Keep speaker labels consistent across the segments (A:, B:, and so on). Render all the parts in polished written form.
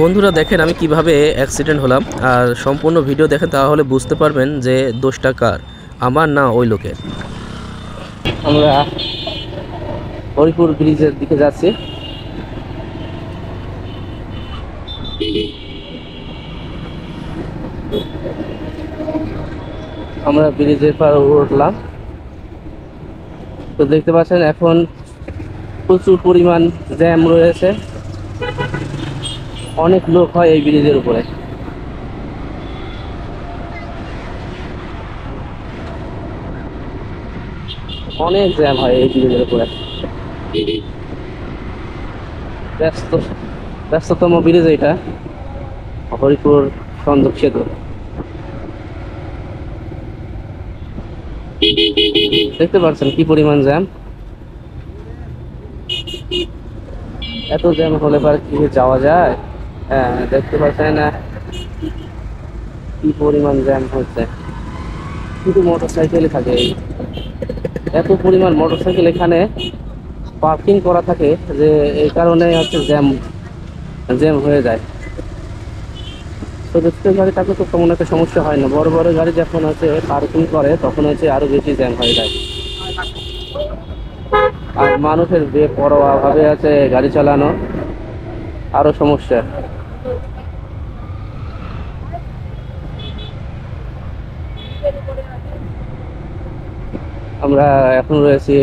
A: বন্ধুরা দেখেন আমি কিভাবে অ্যাক্সিডেন্ট হলাম, আর সম্পূর্ণ ভিডিও দেখেন তাহলে বুঝতে পারবেন যে দোষটা কার, আমার না ওই লোকের। আমরা হরিপুর ব্রিজের দিকে যাচ্ছি। আমরা ব্রিজের পার উঠলাম, তো দেখতে পাচ্ছেন এখন প্রচুর পরিমাণ জ্যাম রয়েছে। অনেক লোক হয় এই ব্রিজের উপরে। অনেক জ্যাম হয় এই ব্রিজের উপরে। ব্যস্ততম ব্রিজ এটা, হরিপুর সংযোগ সেতু। দেখতে পাচ্ছেন কি পরিমাণ জ্যাম। এত জ্যাম হলে পরে কি যাওয়া যায়? হ্যাঁ, দেখতে পাচ্ছেন না কি পরিমাণ জ্যাম হচ্ছে। শুধু মোটরসাইকেলই থাকে, এত পরিমাণ মোটরসাইকেল এখানে পার্কিং করা থাকে যে এই কারণে হচ্ছে জ্যাম জ্যাম হয়ে যায়। ছোট ছোট গাড়ি থাকলে তো তেমন একটা সমস্যা হয় না, বড় বড় গাড়ি যখন হচ্ছে পার্কিং করে তখন হচ্ছে আরো বেশি জ্যাম হয়ে যায়। আর মানুষের বেপরোয়া ভাবে আছে গাড়ি চালানো, আরো সমস্যা। আমরা এখন রয়েছি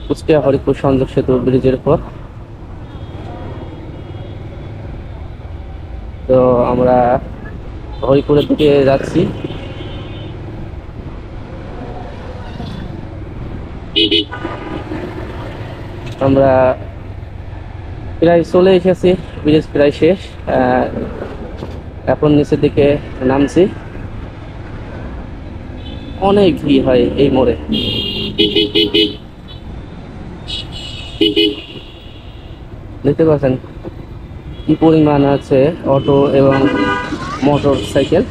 A: কুষ্টিয়া হরিপুর সংযোগ সেতু ব্রিজের উপর। তো আমরা হরিপুরের দিকে যাচ্ছি। আমরা প্রায় চলে এসেছি, ব্রিজ প্রায় শেষ। এখন নিচের দিকে নামছি। অনেক ভিড় হয় এই মোড়ে। দেখতে পাচ্ছেন কি পরিমাণ আছে অটো এবং মোটর সাইকেল,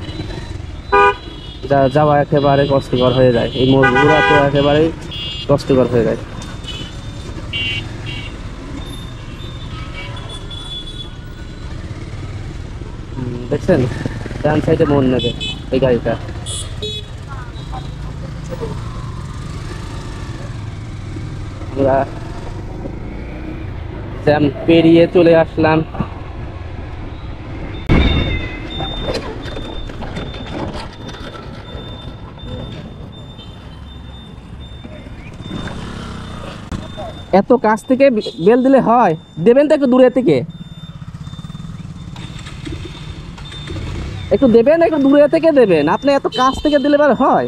A: যা যাওয়া একেবারে কষ্টকর হয়ে যায়। এই মোড় ঘোরা তো একেবারেই কষ্টকর হয়ে যায়। দেখছেন ডান সাইডে মোড় নেবে এই গাড়িটা। আমরা জ্যাম পেরিয়ে চলে আসলাম। এত কাছ থেকে বেল দিলে হয়? দেবেন তো একটু দূরে থেকে, একটু দেবেন, একটু দূরে থেকে দেবেন। আপনি এত কাছ থেকে দিলে এবার হয়?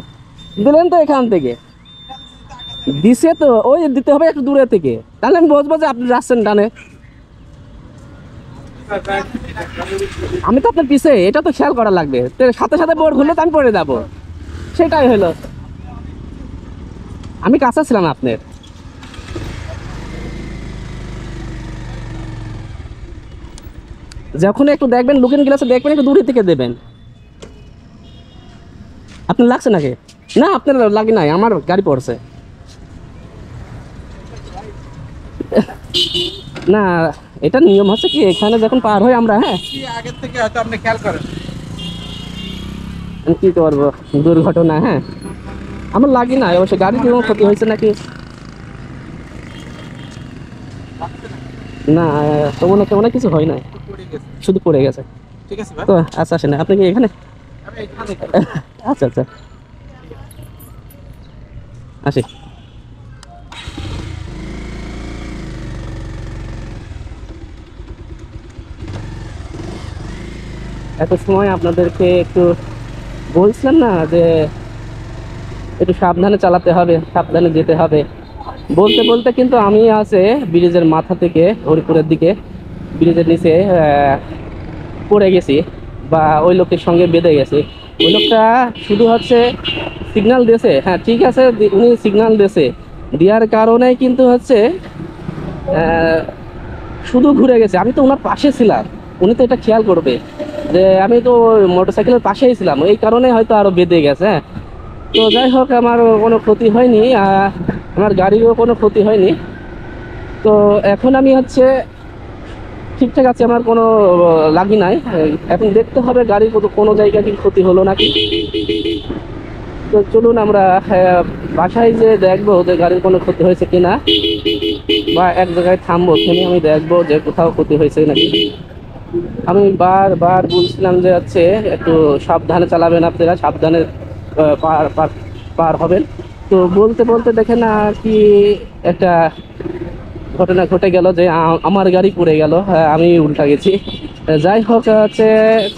A: দিলেন তো এখান থেকে, দিছে তো ওই দিতে হবে একটু দূরে থেকে, তাহলে আমি বুঝবো যে আপনি যাচ্ছেন ডানে। আমি তো আপনার পিছে, এটা তো খেয়াল করা লাগবে। সাথে সাথে বোর্ড হলে তো আমি পড়ে যাবো, সেটাই হলো। আমি কাছে ছিলাম আপনার। যখন একটু দেখবেন লুকিং গ্লাসে দেখবেন, একটু দূরে থেকে দেবেন। আপনার লাগছে নাকি? না আপনার লাগে নাই, আমার গাড়ি পড়ছে। না এটা নিয়ম হচ্ছে কি, এখানে যখন পার হয় আমরা, হ্যাঁ
B: আগের থেকে হয়তো আপনি খেয়াল করেন।
A: কি করবো, দুর্ঘটনা। হ্যাঁ আমার লাগি না অবশ্য, গাড়ির কোনো ক্ষতি হয়েছে নাকি না, তেমন তেমন কিছু হয় নাই, শুধু পড়ে গেছে।
B: ঠিক আছে ভাই,
A: তো আচ্ছা আসেন, আপনি কি এখানে?
B: আমি এখানে।
A: আচ্ছা আচ্ছা আসি। এত সময় আপনাদেরকে একটু বলছিলাম না যে একটু সাবধানে চালাতে হবে, সাবধানে যেতে হবে। বলতে বলতে কিন্তু আমি আছে ব্রিজের মাথা থেকে হরিপুরের দিকে ব্রিজের নিচে পড়ে গেছি, বা ওই লোকের সঙ্গে বেঁধে গেছি। ওই লোকটা শুধু হচ্ছে সিগন্যাল দিয়েছে, হ্যাঁ ঠিক আছে, উনি সিগন্যাল দিয়েছে, দেওয়ার কারণে কিন্তু হচ্ছে শুধু ঘুরে গেছে। আমি তো ওনার পাশে ছিলাম, উনি তো এটা খেয়াল করবে যে আমি তো মোটরসাইকেলের পাশেই ছিলাম, এই কারণে হয়তো আরো বেঁধে গেছে। হ্যাঁ তো যাই হোক, আমার কোনো ক্ষতি হয়নি, আমার গাড়িরও কোনো ক্ষতি হয়নি। তো এখন আমি হচ্ছে ঠিকঠাক আছে, আমার কোনো লাগি নাই। এখন দেখতে হবে গাড়ির কোনো জায়গায় কি ক্ষতি হলো নাকি। তো চলুন আমরা বাসায় যে দেখবো যে গাড়ির কোনো ক্ষতি হয়েছে কিনা, বা এক জায়গায় থামবো, থেমে আমি দেখবো যে কোথাও ক্ষতি হয়েছে নাকি। আমি বারবার বলছিলাম যে হচ্ছে একটু সাবধানে চালাবেন, আপনারা সাবধানে পার পার পার হবেন। তো বলতে বলতে দেখেন না কি একটা ঘটনা ঘটে গেল যে আমার গাড়ি পড়ে গেল, আমি উল্টা গেছি। যাই হোক, হচ্ছে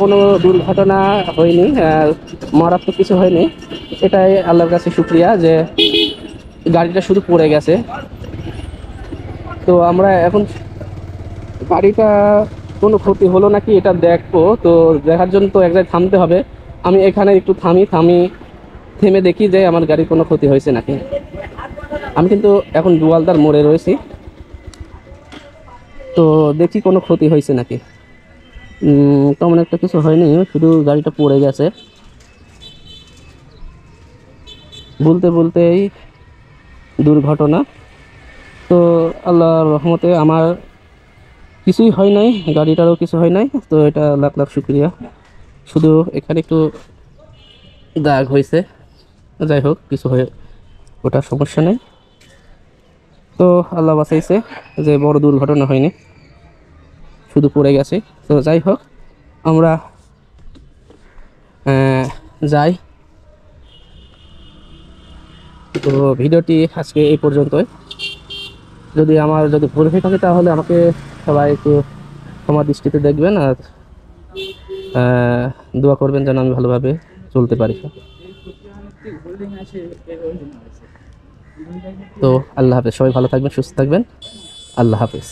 A: কোনো দুর্ঘটনা হয়নি, মারাত্মক কিছু হয়নি। এটাই আল্লাহর কাছে শুক্রিয়া যে গাড়িটা শুধু পড়ে গেছে। তো আমরা এখন গাড়িটা কোনো ক্ষতি হলো নাকি এটা দেখবো। তো দেখার জন্য তো এক জায়গায় থামতে হবে। আমি এখানে একটু থেমে দেখি যে আমার গাড়ির কোনো ক্ষতি হয়েছে নাকি। আমি কিন্তু এখন দুয়ালদার মোড়ে রয়েছি, তো দেখি কোনো ক্ষতি হয়েছে নাকি। তেমন একটা কিছু হয়নি, শুধু গাড়িটা পড়ে গেছে। বলতে বলতেই দুর্ঘটনা। তো আল্লাহর রহমতে আমার কিছুই হয় নাই, গাড়িটারও কিছু হয় নাই। তো এটা লাখ লাখ শুক্রিয়া। শুধু এখানে একটু দাগ হয়েছে, যাই হোক কিছু হয়ে ওটা সমস্যা নেই। তো আল্লাহ বাঁচাইছে যে বড় দুর্ঘটনা হয়নি, শুধু পড়ে গেছে। তো যাই হোক আমরা যাই। তো ভিডিওটি আজকে এই পর্যন্তই। যদি ভুল হয়ে থাকে তাহলে আমাকে সবাই একটু ক্ষমা দৃষ্টিতে দেখবেন, আর দোয়া করবেন যেন আমি ভালোভাবে চলতে পারি। তো আল্লাহ হাফেজ, সবাই ভালো থাকবেন, সুস্থ থাকবেন। আল্লাহ হাফেজ।